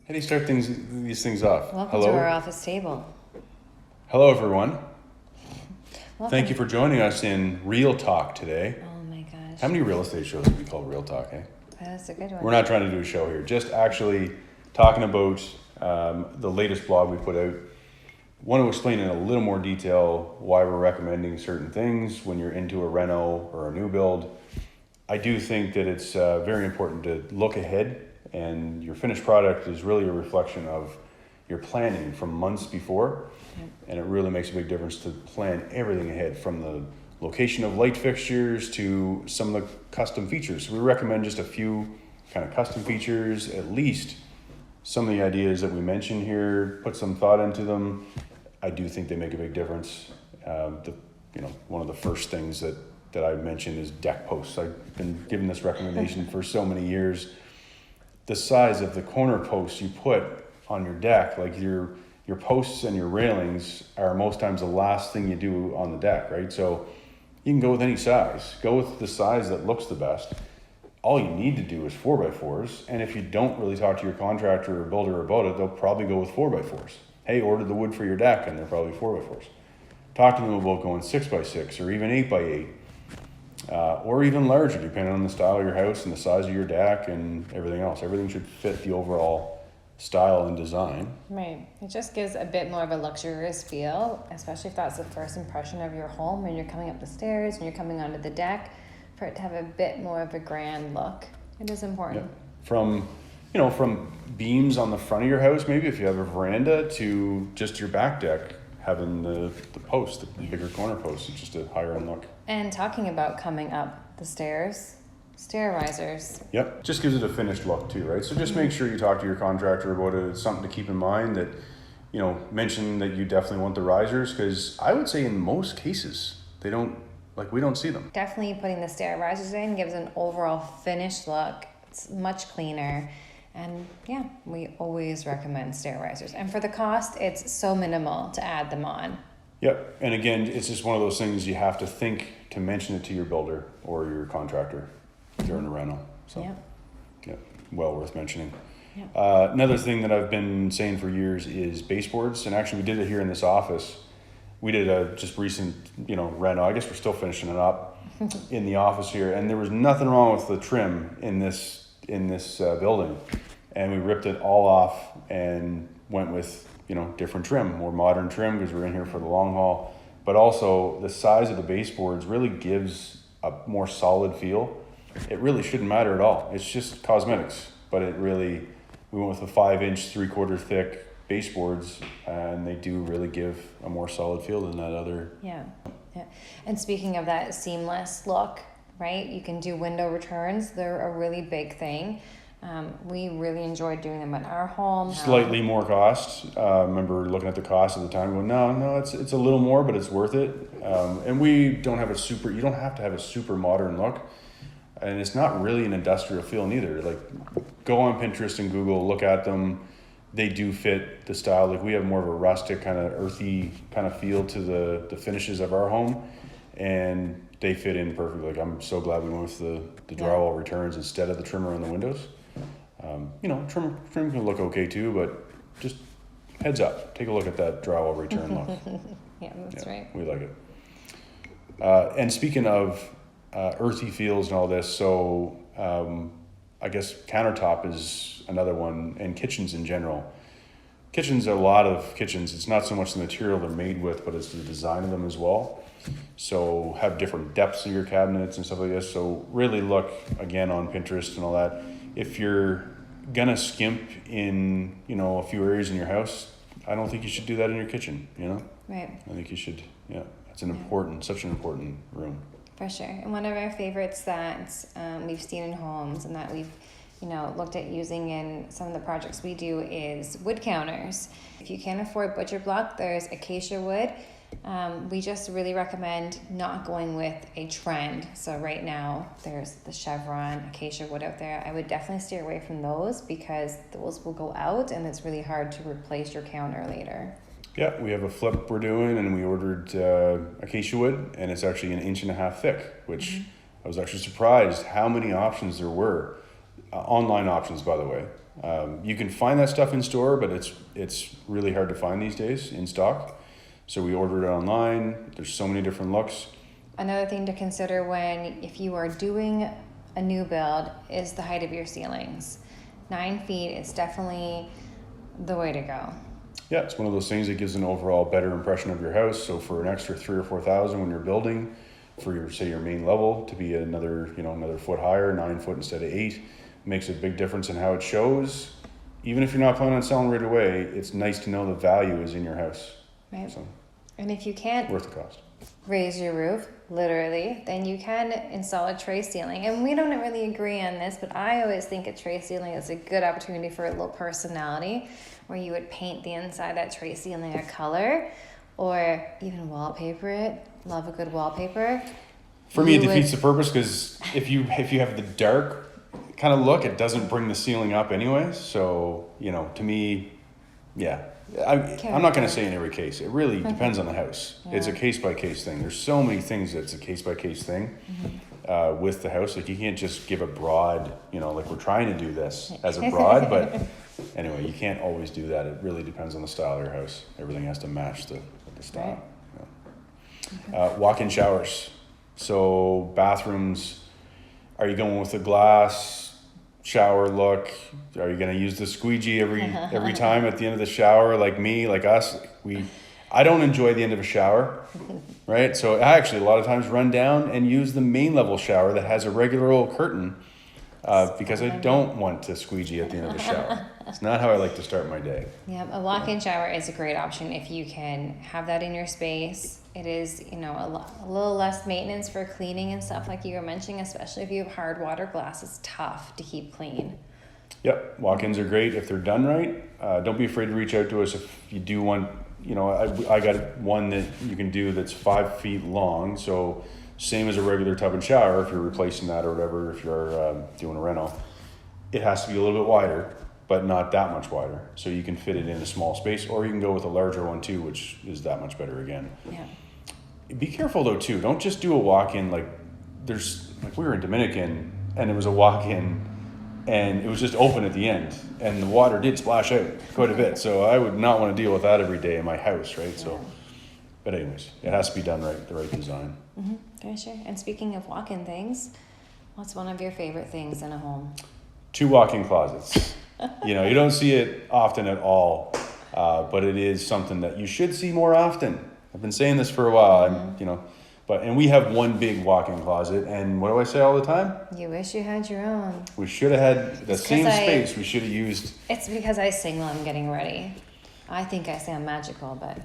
How do you start these things off? Welcome to our office table. Hello, everyone. Welcome. Thank you for joining us in Real Talk today. Oh my gosh. How many real estate shows do we call Real Talk, eh? That's a good one. We're not trying to do a show here, just actually talking about the latest blog we put out. Want to explain in a little more detail why we're recommending certain things when you're into a reno or a new build. I do think that it's very important to look ahead, and your finished product is really a reflection of your planning from months before. Yep. And it really makes a big difference to plan everything ahead, from the location of light fixtures to some of the custom features. So we recommend just a few kind of custom features, at least some of the ideas that we mentioned here, put some thought into them. I do think they make a big difference. One of the first things that I mentioned is deck posts. I've been given this recommendation for so many years. The size of the corner posts you put on your deck, like your posts and your railings, are most times the last thing you do on the deck, right? So you can go with any size. Go with the size that looks the best. All you need to do is 4x4s, and if you don't really talk to your contractor or builder about it, they'll probably go with 4x4s. Hey, order the wood for your deck, and they're probably 4x4s. Talk to them about going 6x6 or even 8x8. Or even larger, depending on the style of your house and the size of your deck and everything else. Everything should fit the overall style and design. Right. It just gives a bit more of a luxurious feel, especially if that's the first impression of your home when you're coming up the stairs and you're coming onto the deck, for it to have a bit more of a grand look. It is important. Yeah. From beams on the front of your house, maybe if you have a veranda, to just your back deck, having the post, the bigger corner post, it's just a higher end look. And talking about coming up the stairs, stair risers. Yep, just gives it a finished look too, right? So just make sure you talk to your contractor about it. It's something to keep in mind, that, mention that you definitely want the risers, because I would say in most cases, we don't see them. Definitely putting the stair risers in gives an overall finished look. It's much cleaner. And yeah, we always recommend stair risers. And for the cost, it's so minimal to add them on. Yep. And again, it's just one of those things you have to think to mention it to your builder or your contractor during a rental. So, yeah, well worth mentioning. Yep. Another thing that I've been saying for years is baseboards. And actually, we did it here in this office. We did a just recent, reno. I guess we're still finishing it up in the office here. And there was nothing wrong with the trim in this building. And we ripped it all off and went with, different trim, more modern trim, because we're in here for the long haul. But also the size of the baseboards really gives a more solid feel. It really shouldn't matter at all. It's just cosmetics, but we went with a 5-inch, 3/4 thick baseboards, and they do really give a more solid feel than that other. Yeah. And speaking of that seamless look, right? You can do window returns. They're a really big thing. We really enjoyed doing them at our home. Slightly more cost. Remember looking at the cost at the time, going, no, it's a little more, but it's worth it. And we don't have you don't have to have a super modern look. And it's not really an industrial feel neither. Like, go on Pinterest and Google, look at them. They do fit the style. Like, we have more of a rustic, kind of earthy kind of feel to the finishes of our home. And they fit in perfectly. Like, I'm so glad we went with the drywall returns instead of the trimmer on the windows. Trim can look okay too, but just heads up, take a look at that drywall return look. Yeah, that's right. We like it. And speaking of earthy feels and all this, so I guess countertop is another one, and kitchens in general. A lot of kitchens, it's not so much the material they're made with, but it's the design of them as well. So have different depths in your cabinets and stuff like this. So really look again on Pinterest and all that. If you're gonna skimp in, a few areas in your house, I don't think you should do that in your kitchen, Right. I think you should, it's such an important room. For sure. And one of our favorites that we've seen in homes and that we've, looked at using in some of the projects we do is wood counters. If you can't afford butcher block, there's acacia wood. We just really recommend not going with a trend. So right now there's the chevron acacia wood out there. I would definitely steer away from those, because those will go out and it's really hard to replace your counter later. Yeah, we have a flip we're doing, and we ordered acacia wood, and it's actually 1.5 inches thick, which I was actually surprised how many options there were. Online options, by the way. You can find that stuff in store, but it's really hard to find these days in stock. So we ordered it online. There's so many different looks. Another thing to consider if you are doing a new build is the height of your ceilings. 9 feet is definitely the way to go. Yeah, it's one of those things that gives an overall better impression of your house. So for an extra $3,000 or $4,000 when you're building, for your main level to be another foot higher, 9 foot instead of 8, makes a big difference in how it shows. Even if you're not planning on selling right away, it's nice to know the value is in your house. Right. So, and if you can't worth the cost. Raise your roof, literally, then you can install a tray ceiling. And we don't really agree on this, but I always think a tray ceiling is a good opportunity for a little personality, where you would paint the inside of that tray ceiling a color, or even wallpaper it. Love a good wallpaper. For me, it defeats the purpose, because if you have the dark kind of look, it doesn't bring the ceiling up anyways. So, to me, yeah. I'm not going to say in every case. It really depends on the house. Yeah. It's a case-by-case thing. There's so many things that's a case-by-case thing with the house. Like, you can't just give a broad, like we're trying to do this as a broad, but anyway, you can't always do that. It really depends on the style of your house. Everything has to match the style. Right. Yeah. Walk-in showers. So bathrooms, are you going with a glass shower look? Are you going to use the squeegee every time at the end of the shower, like me, like us? I don't enjoy the end of a shower, right? So I actually a lot of times run down and use the main level shower that has a regular old curtain, because I don't want to squeegee at the end of the shower. It's not how I like to start my day. Yeah, a walk-in shower is a great option if you can have that in your space. It is, a little less maintenance for cleaning and stuff like you were mentioning, especially if you have hard water glass. It's tough to keep clean. Yep, walk-ins are great if they're done right. Don't be afraid to reach out to us if you do want. I got one that you can do that's 5 feet long, so same as a regular tub and shower. If you're replacing that or whatever, if you're doing a reno, it has to be a little bit wider, but not that much wider. So you can fit it in a small space, or you can go with a larger one too, which is that much better again. Yeah. Be careful though too. Don't just do a walk-in. Like we were in Dominican and it was a walk-in and it was just open at the end and the water did splash out quite a bit. So I would not want to deal with that every day in my house, right? Yeah. So, but anyways, it has to be done right, the right design. Mm-hmm. For sure. And speaking of walk-in things, what's one of your favorite things in a home? 2 walk-in closets. You don't see it often at all, but it is something that you should see more often. I've been saying this for a while, and we have one big walk-in closet, and what do I say all the time? You wish you had your own. We should have had the same space we should have used. It's because I sing while I'm getting ready. I think I sound magical, but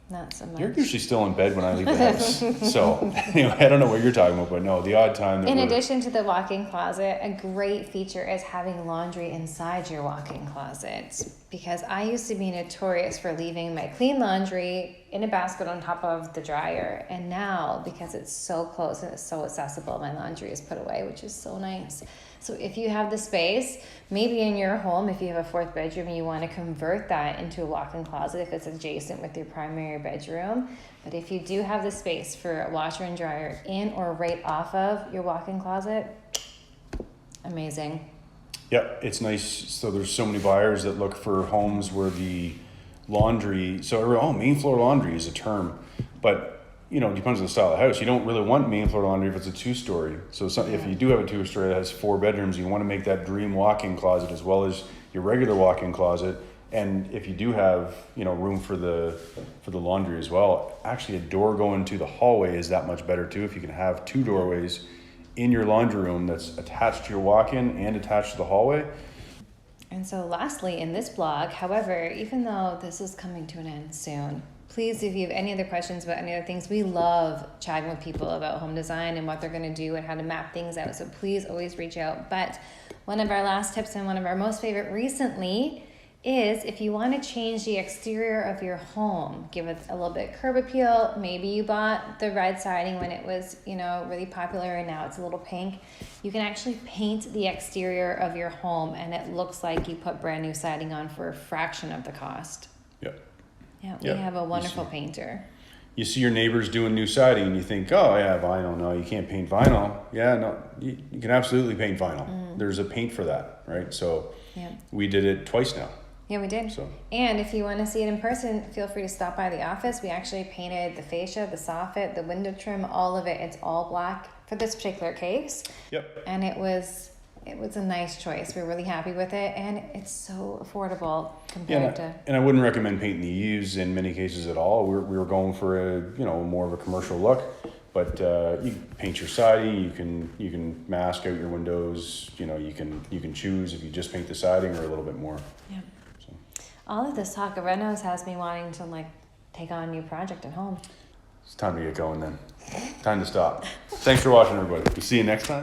not so much. You're usually still in bed when I leave the house. So anyway, I don't know what you're talking about, but no, the odd time. In addition to the walk-in closet, a great feature is having laundry inside your walk-in closet. Because I used to be notorious for leaving my clean laundry in a basket on top of the dryer. And now, because it's so close and it's so accessible, my laundry is put away, which is so nice. So if you have the space, maybe in your home, if you have a 4th bedroom, you want to convert that into a walk-in closet if it's adjacent with your primary bedroom. But if you do have the space for a washer and dryer in or right off of your walk-in closet, amazing. Yep, it's nice. So there's so many buyers that look for homes where the laundry, main floor laundry is a term, but it depends on the style of the house. You don't really want main floor laundry if it's a 2-story. So if you do have a 2-story that has 4 bedrooms, you want to make that dream walk-in closet as well as your regular walk-in closet. And if you do have, room for the laundry as well, actually a door going to the hallway is that much better too. If you can have 2 doorways in your laundry room that's attached to your walk-in and attached to the hallway. And so lastly, in this blog, however, even though this is coming to an end soon, please, if you have any other questions about any other things, we love chatting with people about home design and what they're going to do and how to map things out. So please always reach out. But one of our last tips and one of our most favorite recently is if you want to change the exterior of your home, give it a little bit curb appeal. Maybe you bought the red siding when it was, really popular and now it's a little pink. You can actually paint the exterior of your home and it looks like you put brand new siding on for a fraction of the cost. Yep. Yeah, we have a wonderful painter. You see your neighbors doing new siding and you think, oh yeah, vinyl. No, you can't paint vinyl. Yeah, no, you can absolutely paint vinyl. There's a paint for that, right? So Yeah. We did it twice now. Yeah, we did. So. And if you want to see it in person, feel free to stop by the office. We actually painted the fascia, the soffit, the window trim, all of it. It's all black for this particular case. Yep. And it was a nice choice. We're really happy with it, and it's so affordable compared to. And I wouldn't recommend painting the eaves in many cases at all. We were going for more of a commercial look, but you can paint your siding. You can mask out your windows. You can choose if you just paint the siding or a little bit more. Yeah. All of this talk of renos has me wanting to take on a new project at home. It's time to get going then. Time to stop. Thanks for watching, everybody. We'll see you next time.